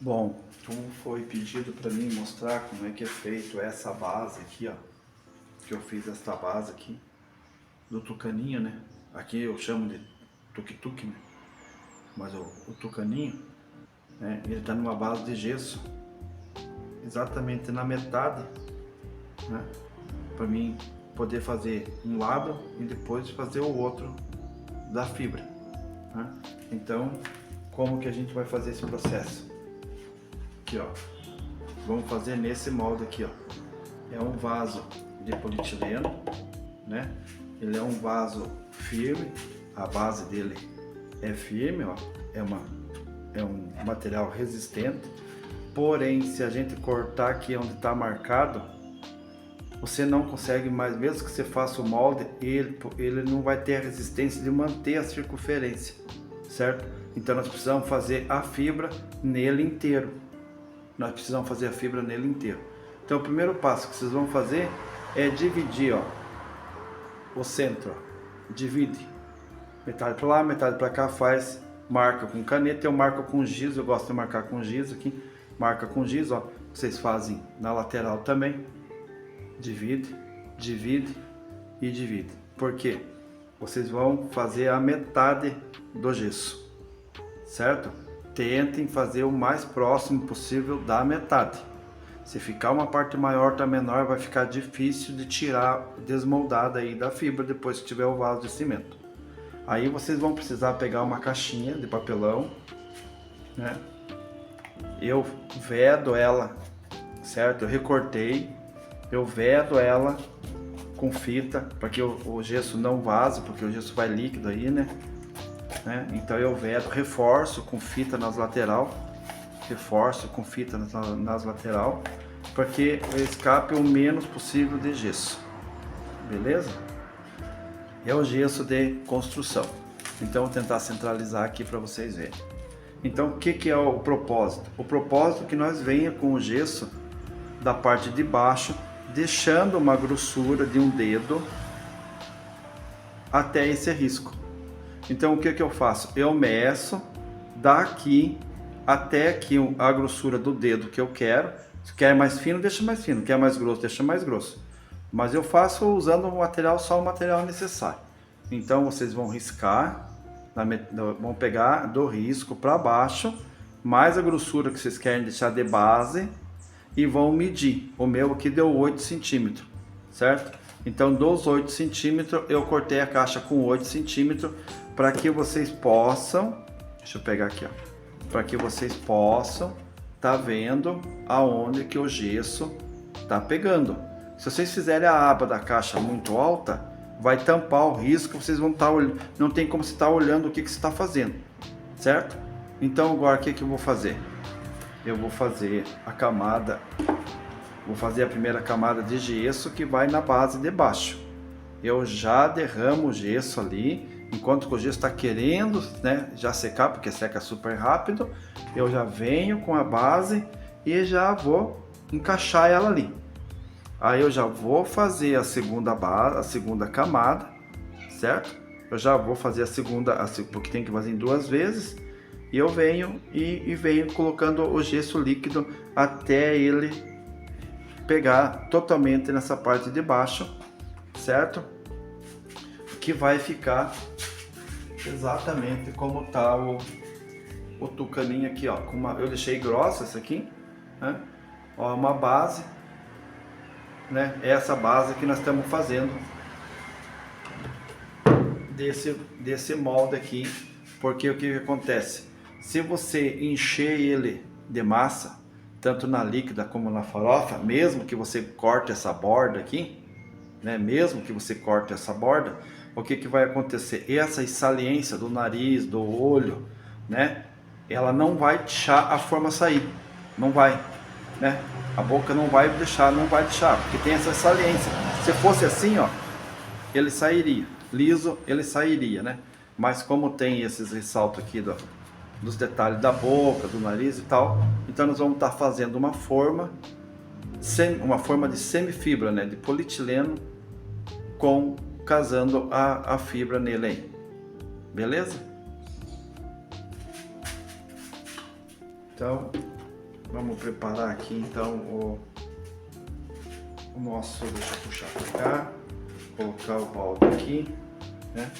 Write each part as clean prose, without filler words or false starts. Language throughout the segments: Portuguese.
Bom, como foi pedido para mim mostrar como é que é feito essa base aqui, ó, que eu fiz esta base aqui do tucaninho, né? Aqui eu chamo de tuk-tuk, né? Mas o tucaninho, né? Ele tá numa base de gesso, exatamente na metade, né? Para mim poder fazer um lado e depois fazer o outro da fibra, né? Então, como que a gente vai fazer esse processo? Aqui, ó, vamos fazer nesse molde aqui, ó. É um vaso de polietileno, né? Ele é um vaso firme, a base dele é firme, ó. É um material resistente. Porém, se a gente cortar aqui onde está marcado, você não consegue mais, mesmo que você faça o molde, ele não vai ter a resistência de manter a circunferência, certo? Então nós precisamos fazer a fibra nele inteiro. Nós precisamos fazer a fibra nele inteiro. Então o primeiro passo que vocês vão fazer é dividir, ó, o centro, ó. Divide metade para lá, metade para cá, faz, marca com caneta, eu marco com giz, eu gosto de marcar com giz aqui, marca com giz, ó. Vocês fazem na lateral também, divide, divide e divide. Por quê? Vocês vão fazer a metade do gesso, certo? Tentem fazer o mais próximo possível da metade. Se ficar uma parte maior ou menor, vai ficar difícil de tirar desmoldada aí da fibra depois que tiver o vaso de cimento. Aí vocês vão precisar pegar uma caixinha de papelão, né? Eu vedo ela, certo? Eu recortei, eu vedo ela com fita para que o gesso não vaze, porque o gesso vai líquido aí, né? Então eu vedo, reforço com fita nas lateral, nas lateral, para que escape o menos possível de gesso, beleza? É o gesso de construção. Então vou tentar centralizar aqui para vocês verem. Então o que é o propósito? O propósito é que nós venha com o gesso da parte de baixo, deixando uma grossura de um dedo até esse risco. Então o que eu faço? Eu meço daqui até aqui a grossura do dedo que eu quero. Se quer mais fino, deixa mais fino. Quer mais grosso, deixa mais grosso. Mas eu faço usando o material, só o material necessário. Então vocês vão riscar, vão pegar do risco para baixo, mais a grossura que vocês querem deixar de base e vão medir. O meu aqui deu 8 centímetros, certo? Então dos 8 centímetros eu cortei a caixa com 8 centímetros para que vocês possam, deixa eu pegar aqui, ó, para que vocês possam tá vendo aonde que o gesso tá pegando. Se vocês fizerem a aba da caixa muito alta, vai tampar o risco, vocês vão estar olhando, não tem como você estar olhando o que você está fazendo, certo? Então agora o que eu vou fazer? Eu vou fazer a camada, vou fazer a primeira camada de gesso que vai na base de baixo. Eu já derramo o gesso ali, enquanto o gesso está querendo, né, já secar, porque seca super rápido, eu já venho com a base e já vou encaixar ela ali. Aí eu já vou fazer a segunda base, a segunda camada, certo? Eu já vou fazer a segunda, porque tem que fazer em 2 vezes, e eu venho e venho colocando o gesso líquido até ele pegar totalmente nessa parte de baixo, certo? Que vai ficar exatamente como tá o tucaninho aqui, ó. Eu deixei grossa essa aqui, né? Ó, uma base, né? Essa base que nós estamos fazendo desse molde aqui, porque o que acontece? Se você encher ele de massa, tanto na líquida como na farofa, mesmo que você corte essa borda aqui, né? Mesmo que você corte essa borda, o que vai acontecer? Essa saliência do nariz, do olho, né? Ela não vai deixar a forma sair, não vai, né? A boca não vai deixar, porque tem essa saliência. Se fosse assim, ó, ele sairia, liso, ele sairia, né? Mas como tem esses ressaltos aqui dos detalhes da boca, do nariz e tal, então nós vamos estar fazendo uma forma de semifibra, né? De polietileno casando a fibra nele aí, beleza? Então Vamos preparar aqui então o nosso, deixa eu puxar para cá, colocar o balde aqui, né?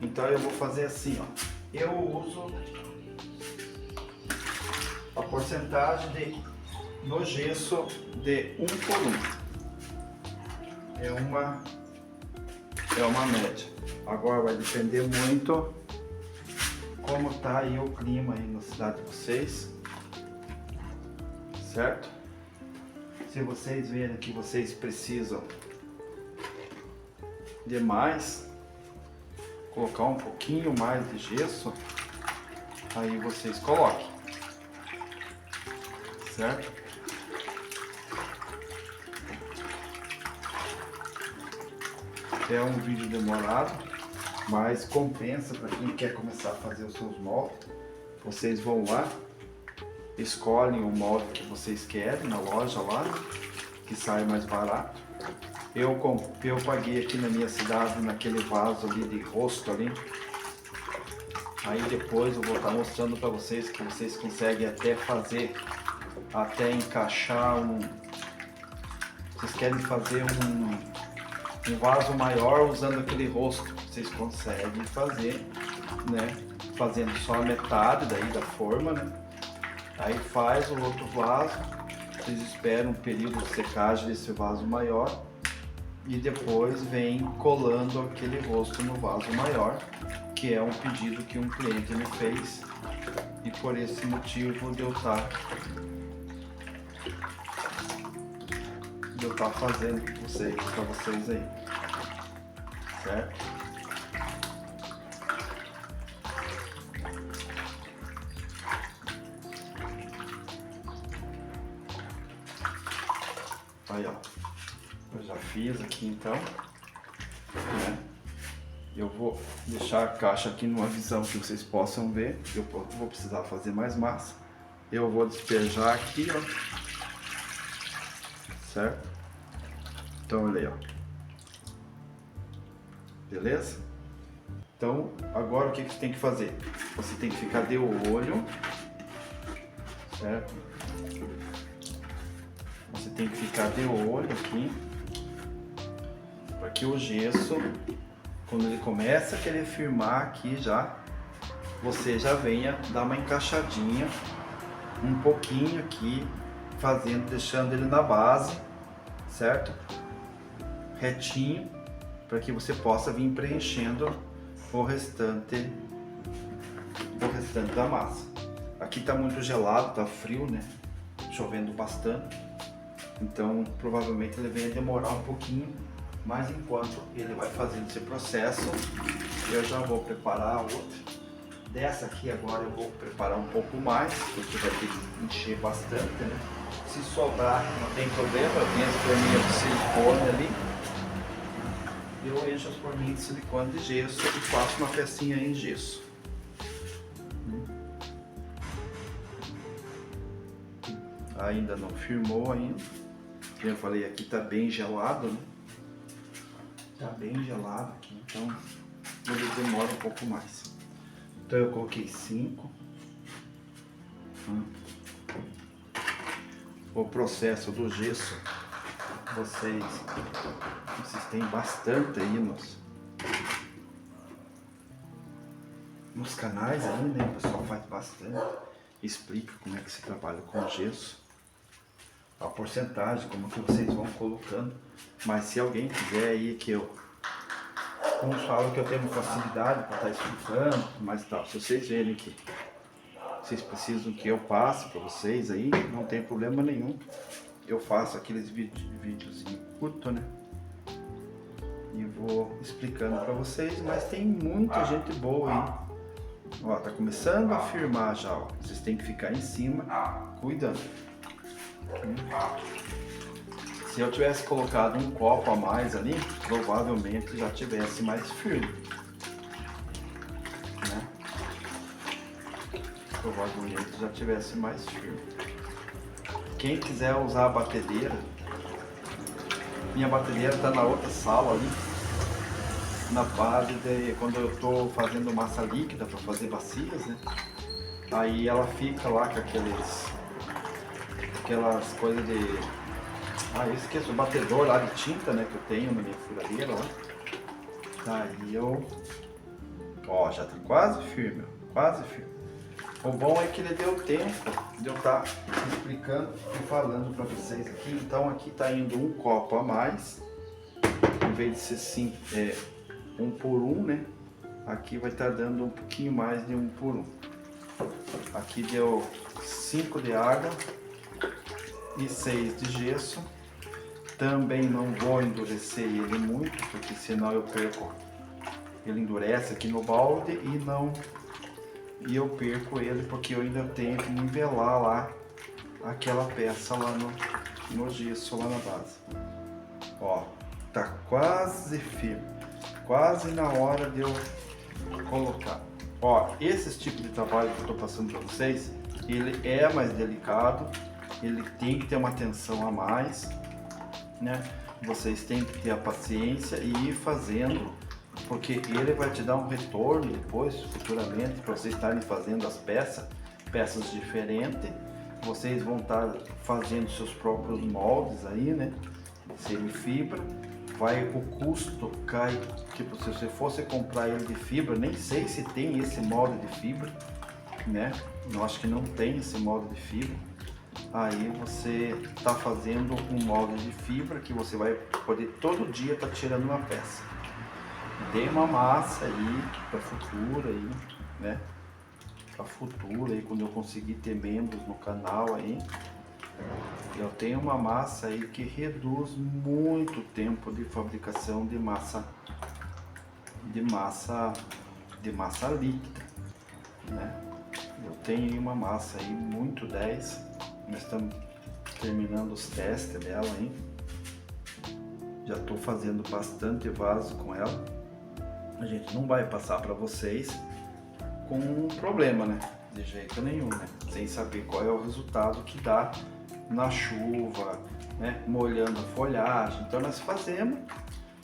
Então eu vou fazer assim, ó. Eu uso a porcentagem no gesso de 1 por 1. É uma média. Agora vai depender muito como tá aí o clima aí na cidade de vocês, certo? Se vocês verem que vocês precisam de mais, colocar um pouquinho mais de gesso, aí vocês coloquem, certo? É um vídeo demorado, mas compensa para quem quer começar a fazer os seus moldes. Vocês vão lá, escolhem o molde que vocês querem na loja lá, que sai mais barato. Eu paguei aqui na minha cidade, naquele vaso ali de rosto ali. Aí depois eu vou estar mostrando para vocês que vocês conseguem até fazer, até encaixar vocês querem fazer um vaso maior usando aquele rosto, vocês conseguem fazer, né? Fazendo só a metade daí da forma, né? Aí faz o outro vaso, vocês esperam um período de secagem desse vaso maior e depois vem colando aquele rosto no vaso maior, que é um pedido que um cliente me fez e por esse motivo de eu estar fazendo para vocês aí, certo? Aí, ó, eu já fiz aqui então, né? Eu vou deixar a caixa aqui numa visão que vocês possam ver. Eu vou precisar fazer mais massa. Eu vou despejar aqui, ó, certo? Então, olha aí, ó. Beleza? Então, agora o que você tem que fazer? Você tem que ficar de olho, certo? Você tem que ficar de olho aqui, para que o gesso, quando ele começa a querer firmar aqui já, você já venha dar uma encaixadinha, um pouquinho aqui, deixando ele na base, certo? Retinho, para que você possa vir preenchendo o restante da massa. Aqui tá muito gelado, tá frio, né? Chovendo bastante, então provavelmente ele venha demorar um pouquinho, mas enquanto ele vai fazendo esse processo, eu já vou preparar a outra. Dessa aqui agora eu vou preparar um pouco mais, porque vai ter que encher bastante, né? Se sobrar, não tem problema, eu tenho as forminhas de silicone ali. Eu encho as forminhas de silicone de gesso e faço uma pecinha em gesso. Ainda não firmou ainda. Como eu falei, aqui tá bem gelado, né? Tá bem gelado aqui, então ele demora um pouco mais. Então eu coloquei 5. O processo do gesso, vocês têm bastante aí nos canais aí, né? O pessoal faz bastante, explica como é que se trabalha com gesso, a porcentagem, como que vocês vão colocando. Mas se alguém quiser aí que como falam que eu tenho facilidade para estar explicando, mas tal, se vocês verem que vocês precisam que eu passe para vocês aí, não tem problema nenhum. Eu faço aqueles vídeos curtos, né? E vou explicando para vocês, mas tem muita gente boa aí. Ó, tá começando a firmar já, ó. Vocês têm que ficar em cima, cuidando. Se eu tivesse colocado um copo a mais ali, provavelmente já tivesse mais firme, né? Provavelmente já tivesse mais firme. Quem quiser usar a batedeira, minha batedeira está na outra sala ali, na base de quando eu estou fazendo massa líquida para fazer bacias, né? Aí ela fica lá com aquelas coisas de... Ah, eu esqueço, o batedor lá de tinta, né, que eu tenho na minha furadeira, ó. Aí eu... Ó, já tá quase firme, ó, quase firme. O bom é que ele deu tempo de eu estar explicando e falando para vocês aqui. Então aqui tá indo um copo a mais, em vez de ser sim, 1 por 1, né? Aqui vai estar dando um pouquinho mais de 1 por 1. Aqui deu 5 de água e 6 de gesso. Também não vou endurecer ele muito, porque senão eu perco. Ele endurece aqui no balde e eu perco ele, porque eu ainda tenho que nivelar lá aquela peça lá no gesso, lá na base. Ó, tá quase firme, quase na hora de eu colocar. Ó, esses tipos de trabalho que eu tô passando para vocês, ele é mais delicado, ele tem que ter uma atenção a mais, né? Vocês têm que ter a paciência e ir fazendo, porque ele vai te dar um retorno depois, futuramente, para vocês estarem fazendo as peças diferentes. Vocês vão estar fazendo seus próprios moldes aí, né? Semifibra. O custo cai, tipo, se você fosse comprar ele de fibra, nem sei se tem esse molde de fibra, né? Eu acho que não tem esse molde de fibra. Aí você está fazendo um molde de fibra que você vai poder todo dia estar tirando uma peça. Dei uma massa aí para futuro aí, né? Para futuro aí, quando eu conseguir ter membros no canal aí, eu tenho uma massa aí que reduz muito o tempo de fabricação de massa líquida, né? Eu tenho aí uma massa aí muito 10. Nós estamos terminando os testes dela aí. Já estou fazendo bastante vaso com ela. A gente não vai passar para vocês com um problema, né? De jeito nenhum, né? Sem saber qual é o resultado que dá na chuva, né? Molhando a folhagem. Então nós fazemos,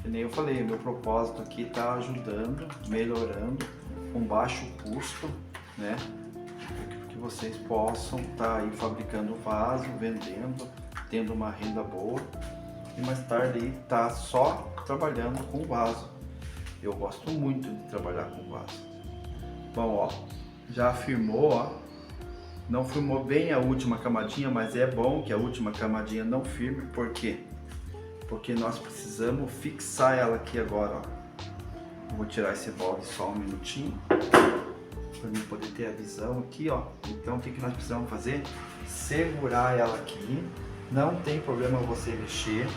que nem eu falei, meu propósito aqui está ajudando, melhorando, com baixo custo, né? Que vocês possam estar aí fabricando vaso, vendendo, tendo uma renda boa e mais tarde aí tá só trabalhando com vaso. Eu gosto muito de trabalhar com vaso. Bom, ó, já firmou, ó. Não firmou bem a última camadinha, mas é bom que a última camadinha não firme. Por quê? Porque nós precisamos fixar ela aqui agora, ó. Vou tirar esse balde só um minutinho, para mim poder ter a visão aqui, ó. Então o que nós precisamos fazer? Segurar ela aqui. Não tem problema você mexer,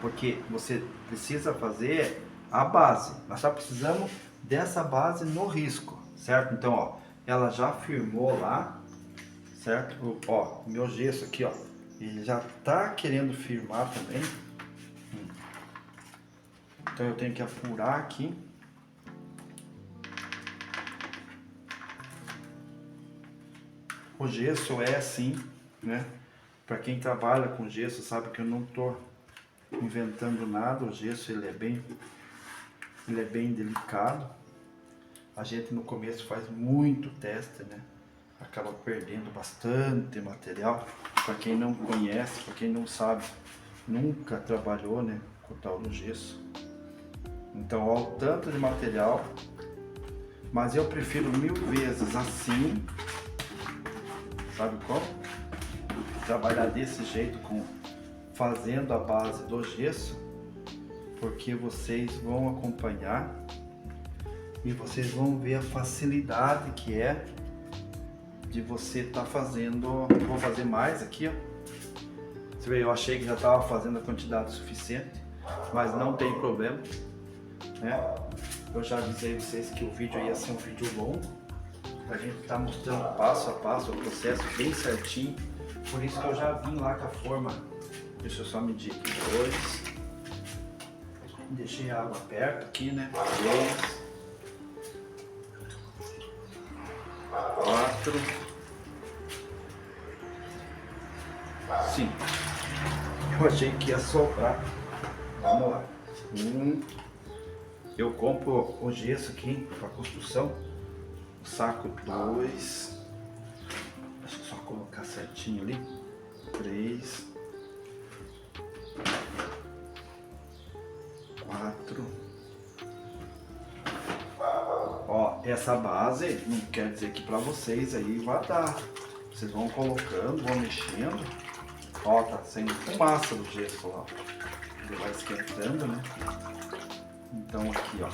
porque você precisa fazer a base. Nós só precisamos dessa base no risco, certo? Então, ó, ela já firmou lá, certo? Ó, meu gesso aqui, ó, ele já tá querendo firmar também. Então eu tenho que apurar aqui. O gesso é assim, né? Para quem trabalha com gesso sabe que eu não tô inventando nada. O gesso ele é bem delicado. A gente no começo faz muito teste, né? Acaba perdendo bastante material. Para quem não conhece, para quem não sabe, nunca trabalhou, né, com o tal do gesso. Então, ó, o tanto de material. Mas eu prefiro 1000 vezes assim. Sabe como? Trabalhar desse jeito, fazendo a base do gesso, porque vocês vão acompanhar e vocês vão ver a facilidade que é de você estar fazendo. Vou fazer mais aqui, ó. Você vê, eu achei que já estava fazendo a quantidade suficiente, mas não tem problema, né? Eu já avisei vocês que o vídeo ia ser um vídeo longo. A gente está mostrando passo a passo o processo bem certinho. Por isso que eu já vim lá com a forma. Deixa eu só medir aqui. 2. Deixei a água perto aqui, né? 3. 4. 5. Eu achei que ia sobrar. Vamos lá. 1. Eu compro o gesso aqui para construção. O saco 2. Deixa eu só colocar certinho ali. 3, 4. Ó, essa base não quer dizer que para vocês aí vai dar. Vocês vão colocando, vão mexendo. Ó, tá saindo fumaça do gesso lá. Ele vai esquentando, né? Então aqui, ó.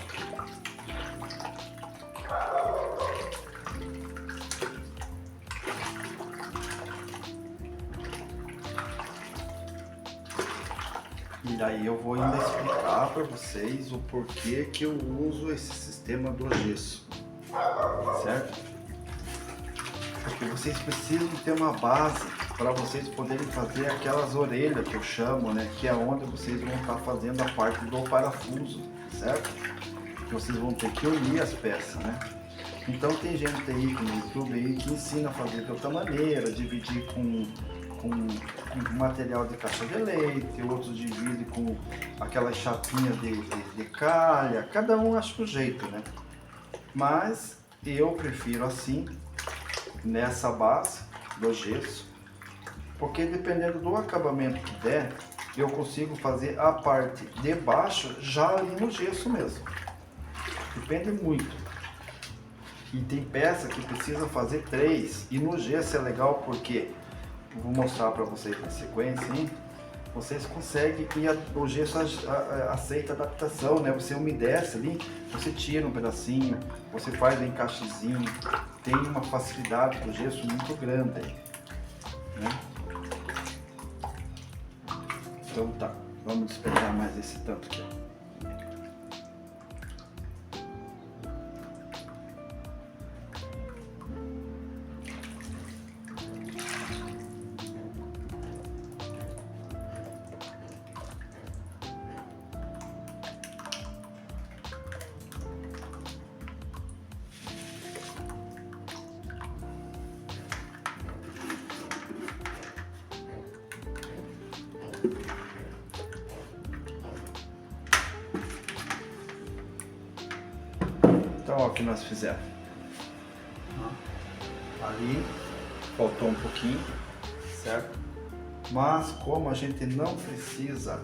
E daí eu vou ainda explicar para vocês o porquê que eu uso esse sistema do gesso, certo? Porque vocês precisam ter uma base para vocês poderem fazer aquelas orelhas que eu chamo, né? Que é onde vocês vão estar fazendo a parte do parafuso, certo? Que vocês vão ter que unir as peças, né? Então tem gente aí no YouTube aí que ensina a fazer de outra maneira, dividir com material de caixa de leite, outros dividem com aquelas chapinhas de calha, cada um acha um jeito, né? Mas eu prefiro assim, nessa base do gesso, porque dependendo do acabamento que der, eu consigo fazer a parte de baixo já ali no gesso mesmo. Depende muito. E tem peça que precisa fazer 3, e no gesso é legal porque eu vou mostrar para vocês na sequência, hein? Vocês conseguem, e o gesso aceita adaptação, né? Você umedece ali, você tira um pedacinho, você faz o encaixezinho, tem uma facilidade do gesso muito grande aí, né? Então tá, vamos despejar mais esse tanto aqui. Então, ó, o que nós fizemos. Ali faltou um pouquinho, certo? Mas como a gente não precisa,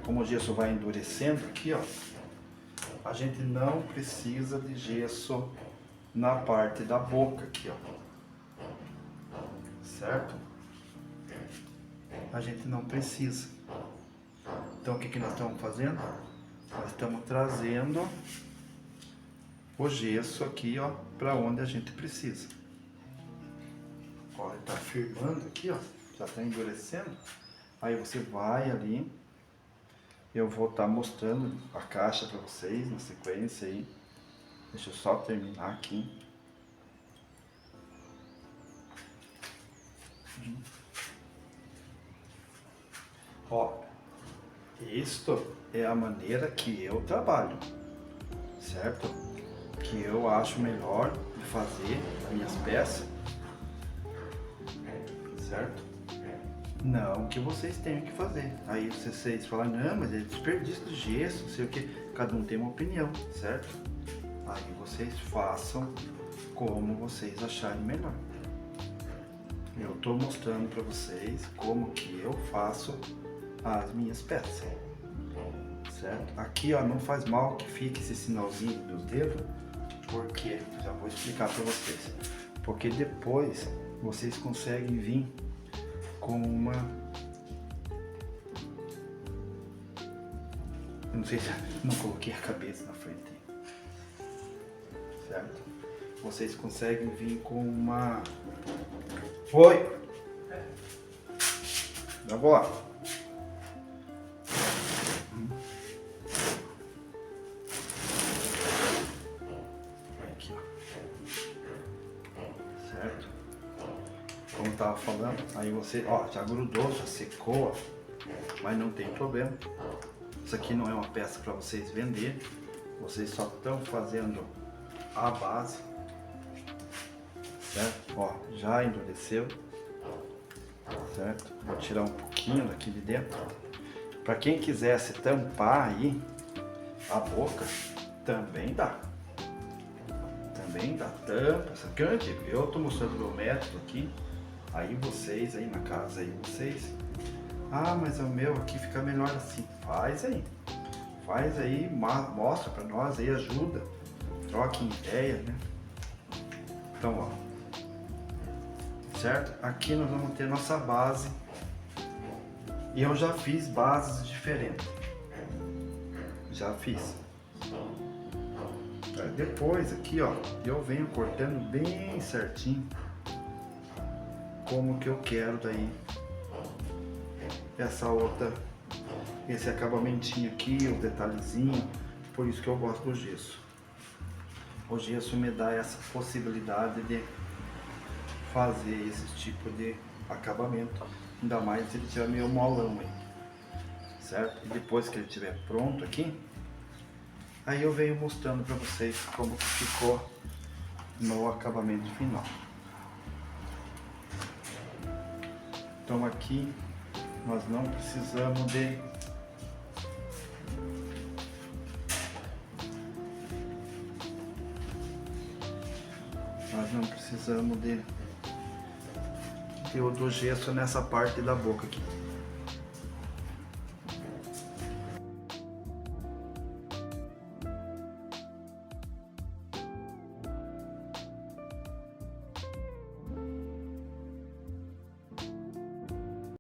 como o gesso vai endurecendo aqui, ó, a gente não precisa de gesso na parte da boca aqui, ó, certo? A gente não precisa. Então o que nós estamos fazendo? Nós estamos trazendo o gesso aqui, ó, para onde a gente precisa. Ó, ele tá firmando aqui, ó, já tá endurecendo. Aí você vai ali, eu vou estar mostrando a caixa para vocês na sequência aí. Deixa eu só terminar aqui. Ó, isto é a maneira que eu trabalho, certo? Que eu acho melhor de fazer as minhas peças, certo? Não que vocês tenham que fazer. Aí vocês falam, não, mas é desperdício de gesso, não sei o que. Cada um tem uma opinião, certo? Aí vocês façam como vocês acharem melhor. Eu estou mostrando para vocês como que eu faço as minhas peças, certo? Aqui, ó, não faz mal que fique esse sinalzinho dos dedos, porque já vou explicar para vocês. Porque depois vocês conseguem vir com uma, eu não sei se não coloquei a cabeça na frente, certo? Vocês conseguem vir com uma, foi, já vou lá. Aqui, ó. Certo? Como eu tava falando, aí você, ó, já grudou, já secou, ó, mas não tem problema. Isso aqui não é uma peça para vocês vender, vocês só estão fazendo a base, certo? Ó, já endureceu, certo? Vou tirar um pouquinho daqui de dentro. Para quem quisesse tampar aí a boca, também dá. Também dá tampa, essa aqui eu tô mostrando o meu método aqui, Aí vocês aí na casa, aí vocês, ah, mas o meu aqui fica melhor assim. Faz aí, mostra pra nós aí, ajuda, troque ideia, né? Então, ó, certo? Aqui nós vamos ter nossa base. E eu já fiz bases diferentes. Já fiz. Depois aqui, ó, eu venho cortando bem certinho como que eu quero daí essa outra, esse acabamentinho aqui, o detalhezinho. Por isso que eu gosto do gesso. O gesso me dá essa possibilidade de fazer esse tipo de acabamento, ainda mais se ele tiver meio molão aí, certo? E depois que ele estiver pronto aqui, aí eu venho mostrando para vocês como que ficou no acabamento final. Então aqui nós não precisamos de do gesso nessa parte da boca aqui.